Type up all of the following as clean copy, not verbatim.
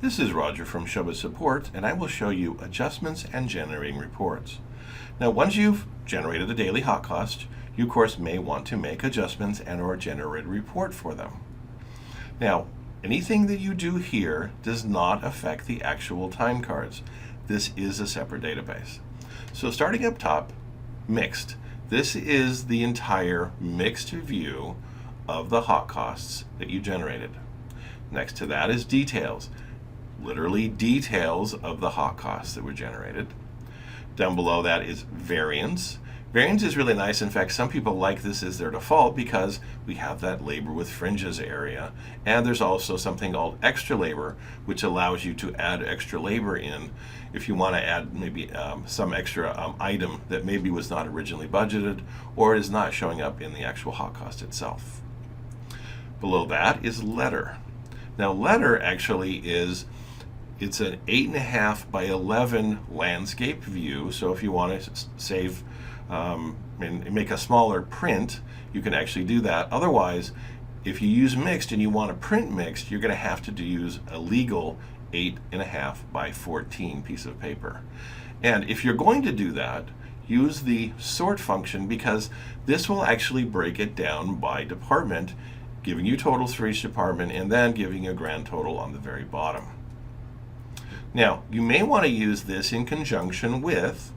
This is Roger from Showbiz Support, and I will show you adjustments and generating reports. Now, once you've generated a daily hot cost, you of course may want to make adjustments and or generate a report for them. Now, anything that you do here does not affect the actual time cards. This is a separate database. So starting up top, mixed. This is the entire mixed view of the hot costs that you generated. Next to that is details. Literally details of the hot costs that were generated. Down below that is variance. Variance is really nice. In fact, some people like this as their default because we have that labor with fringes area. And there's also something called extra labor, which allows you to add extra labor in if you want to add maybe some extra item that maybe was not originally budgeted or is not showing up in the actual hot cost itself. Below that is letter. Now, letter actually it's an 8.5 by 11 landscape view. So if you want to save and make a smaller print, you can actually do that. Otherwise, if you use mixed and you want to print mixed, you're going to have to use a legal 8.5 by 14 piece of paper. And if you're going to do that, use the sort function, because this will actually break it down by department, giving you totals for each department and then giving you a grand total on the very bottom. Now, you may want to use this in conjunction with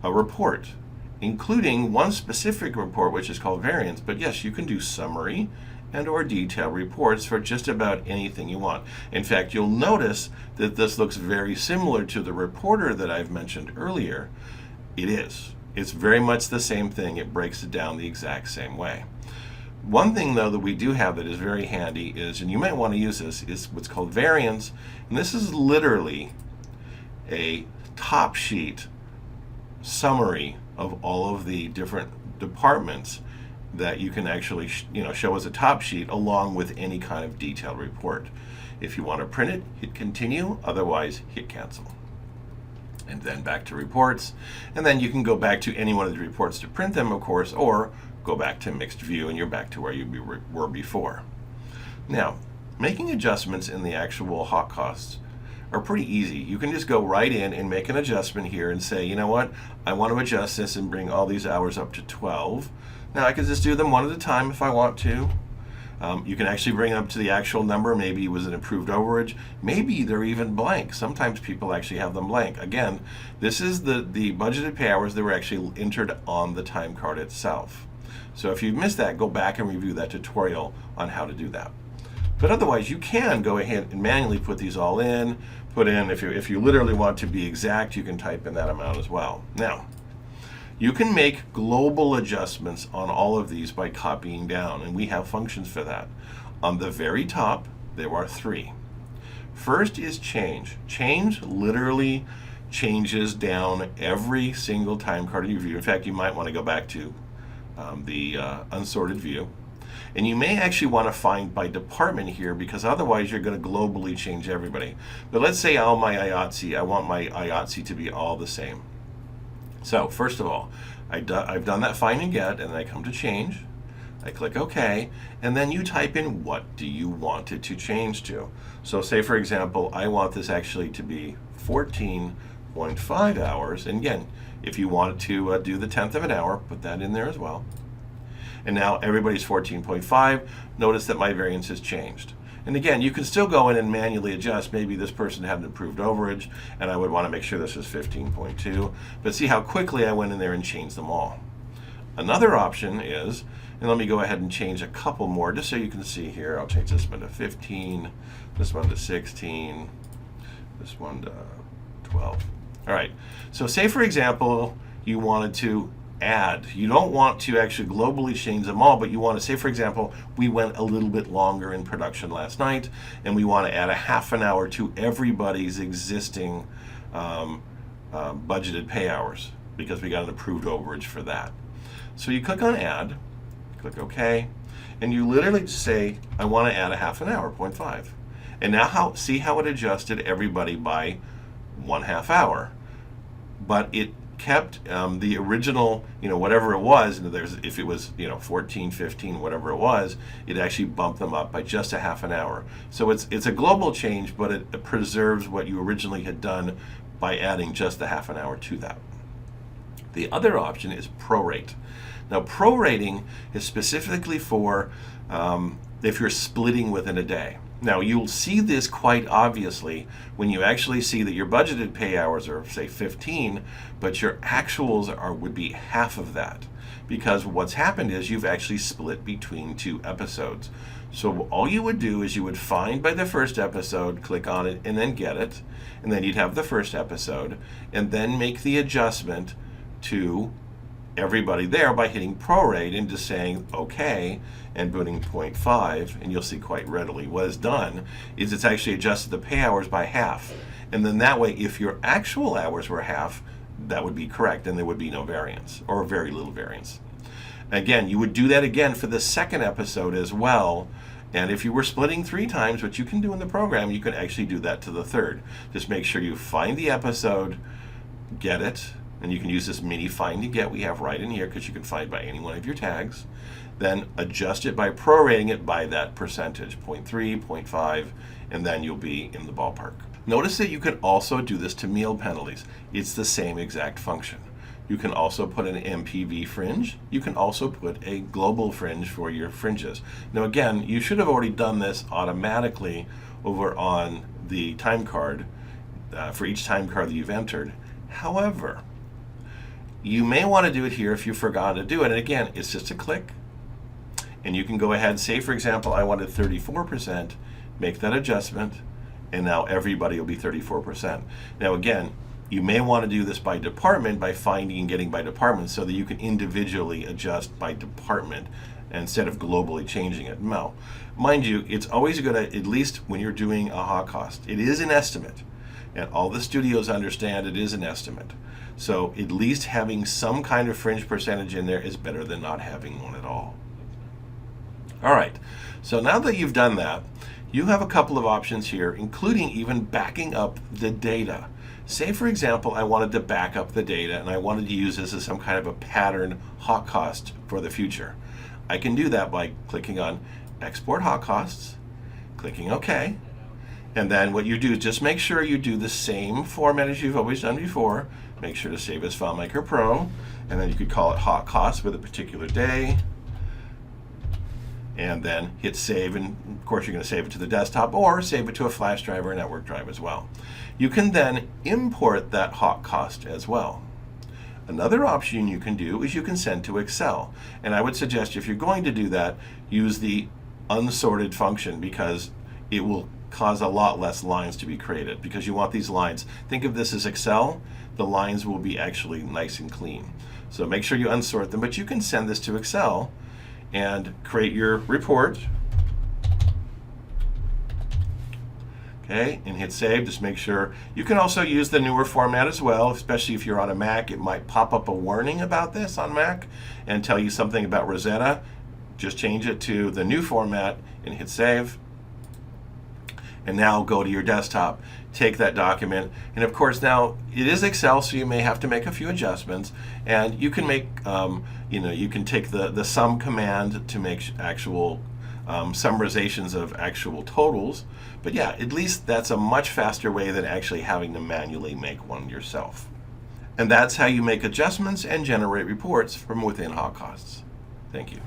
a report, including one specific report which is called variance, but yes, you can do summary and or detailed reports for just about anything you want. In fact, you'll notice that this looks very similar to the reporter that I've mentioned earlier. It is. It's very much the same thing. It breaks it down the exact same way. One thing, though, that we do have that is very handy is, and you might want to use this, is what's called variance. And this is literally a top sheet summary of all of the different departments that you can actually show as a top sheet along with any kind of detailed report. If you want to print it, hit continue, otherwise hit cancel. And then back to reports, and then you can go back to any one of the reports to print them, of course, or go back to mixed view and you're back to where you were before. Now, making adjustments in the actual hot costs are pretty easy. You can just go right in and make an adjustment here and say, you know what, I want to adjust this and bring all these hours up to 12. Now I can just do them one at a time if I want to. You can actually bring it up to the actual number. Maybe it was an approved overage. Maybe they're even blank. Sometimes people actually have them blank. Again, this is the budgeted pay hours that were actually entered on the time card itself. So if you missed that, go back and review that tutorial on how to do that. But otherwise, you can go ahead and manually put these all in. Put in, if you literally want to be exact, you can type in that amount as well. Now, you can make global adjustments on all of these by copying down, and we have functions for that. On the very top, there are 3. First is change. Change literally changes down every single time card you view. In fact, you might want to go back to the unsorted view. And you may actually want to find by department here, because otherwise you're going to globally change everybody. But let's say all my IATSE, I want my IATSE to be all the same. So first of all, I've done that find and get, and then I come to change. I click OK, and then you type in what do you want it to change to. So say, for example, I want this actually to be 14.5 hours. And again, if you wanted to do the 10th of an hour, put that in there as well. And now everybody's 14.5. Notice that my variance has changed. And again, you can still go in and manually adjust. Maybe this person had an approved overage, and I would want to make sure this is 15.2. But see how quickly I went in there and changed them all. Another option is, and let me go ahead and change a couple more just so you can see here. I'll change this one to 15, this one to 16, this one to 12. All right, so say for example, you wanted to add. You don't want to actually globally change them all, but you want to say, for example, we went a little bit longer in production last night, and we want to add a half an hour to everybody's existing budgeted pay hours because we got an approved overage for that. So you click on add, click OK, and you literally just say, I want to add a half an hour, 0.5. And now see how it adjusted everybody by 1/2 hour. But it kept the original, whatever it was, and if it was, 14, 15, whatever it was, it actually bumped them up by just a half an hour. So it's a global change, but it preserves what you originally had done by adding just the half an hour to that. The other option is prorate. Now, prorating is specifically for if you're splitting within a day. Now, you'll see this quite obviously when you actually see that your budgeted pay hours are, say, 15, but your actuals would be half of that. Because what's happened is you've actually split between 2 episodes. So all you would do is you would find by the first episode, click on it, and then get it. And then you'd have the first episode, and then make the adjustment to everybody there by hitting prorate and just saying okay and putting 0.5, and you'll see quite readily what is done is it's actually adjusted the pay hours by half. And then that way, if your actual hours were half, that would be correct and there would be no variance or very little variance. Again, you would do that again for the second episode as well. And if you were splitting 3 times, which you can do in the program, you can actually do that to the third. Just make sure you find the episode, get it, and you can use this mini find and get we have right in here because you can find by any one of your tags. Then adjust it by prorating it by that percentage, 0.3, 0.5, and then you'll be in the ballpark. Notice that you can also do this to meal penalties. It's the same exact function. You can also put an MPV fringe. You can also put a global fringe for your fringes. Now again, you should have already done this automatically over on the time card for each time card that you've entered. However, you may want to do it here if you forgot to do it. And again, it's just a click. And you can go ahead and say, for example, I wanted 34%, make that adjustment, and now everybody will be 34%. Now again, you may want to do this by department by finding and getting by department so that you can individually adjust by department instead of globally changing it. Now, mind you, it's always good at least when you're doing a hot cost. It is an estimate, and all the studios understand it is an estimate. So at least having some kind of fringe percentage in there is better than not having one at all. All right, so now that you've done that, you have a couple of options here, including even backing up the data. Say, for example, I wanted to back up the data and I wanted to use this as some kind of a pattern hot cost for the future. I can do that by clicking on Export Hot Costs, clicking OK, and then what you do is just make sure you do the same format as you've always done before. Make sure to save as FileMaker Pro, and then you could call it Hot Costs with a particular day, and then hit save, and of course you're going to save it to the desktop or save it to a flash drive or a network drive as well. You can then import that hot cost as well. Another option you can do is you can send to Excel, and I would suggest if you're going to do that, use the unsorted function because it will cause a lot less lines to be created because you want these lines. Think of this as Excel. The lines will be actually nice and clean. So make sure you unsort them, but you can send this to Excel and create your report. Okay, and hit save. Just make sure. You can also use the newer format as well, especially if you're on a Mac. It might pop up a warning about this on Mac and tell you something about Rosetta. Just change it to the new format and hit save. And now go to your desktop, take that document, and of course now it is Excel, so you may have to make a few adjustments, and you can make, you can take the sum command to make actual summarizations of actual totals, but yeah, at least that's a much faster way than actually having to manually make one yourself. And that's how you make adjustments and generate reports from within Hot Costs. Thank you.